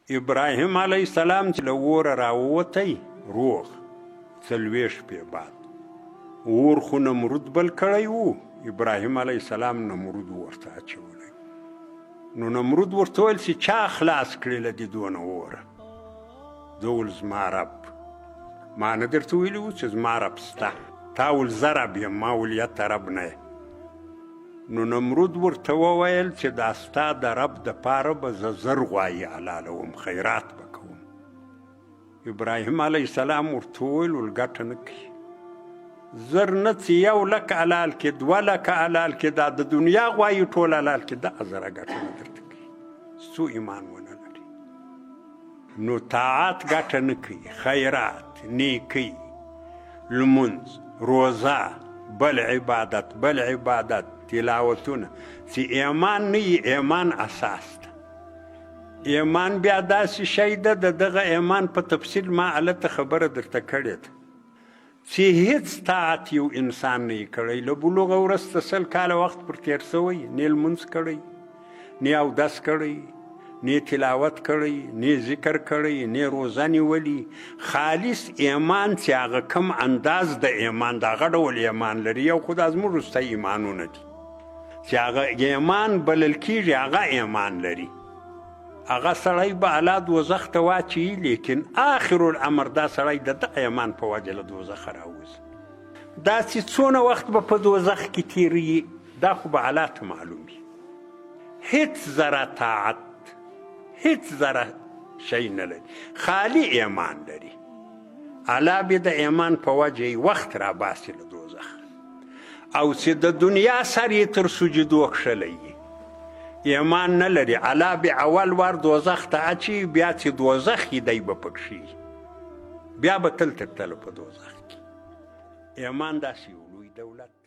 ابراهیم علیه السلام چې له اوره راووتی روغ 40 شپې بعد اور خو نمرود بل کړی و ابراهیم علیه السلام نمرود ورته اچولی نو نمرود ورته ویل چې چا خلاص کړې له دې دونه اوره ده ویل زما رب ما نه درته ویلي و چې زما رب سته تا ویل زه رب یم ما ویل یته رب نه یې نو نمرود ورته وویل چې دا ستا د رب دپاره به زه زر غوایي حلالوم خیرات به کوم ابراهیم علیه السلام ورته وویل ول ګټه نه کوي زر نه چې 1 لک حلال کې 2 لک حلال کې دا د دنیا غوایي ټول حلال کې 10,000 ګټه نه درته کوي څو ایمان ونه لري نو طاعت ګټه نه کوي خیرات نیکي لمونځ روزه بل عبادت تلاوتونه چې ایمان نه وي ایمان اساس ده ایمان بیا داسې شی ده د دغه ایمان په تفصیل ما هلته خبره درته کړې ده چې هیڅ طاعت یو انسان نه یې کړی له بلوغه وروسته 100 کاله وخت پر تېر سوی نه لمونځ کړی نه اودس کړی نه تلاوت کړی نه ذکر کړی نه روزه نیولي خالص ایمان چې هغه کم انداز د ایمان د هغه ډول ایمان لري یو خو دا زموږ وروستی ایمانونه دي چې هغه ایمان بلل کېږي هغه ایمان لري هغه سړی به الله دوزخ ته واچوي لیکن آخر الامر دا سړی د ده ایمان په وجه له دوزخه راوځي داسې څونه وخت به په دوزخ کې تېروي دا خو به الله ته معلوم وي هېڅ ذره طاعت هیڅ ذره شی نه لري خالی ایمان لري الله به د ایمان په وجه یې وخت راباسي له دوزخ او چې د دنیا سر یې تر سجدو کښلی ایمان نه لري الله به اول وار دوزخ ته اچي بیا چې دوزخ یې دی به پکښي بیا به تل تر تله په دوزخ کې ایمان داسې یو لوی دولت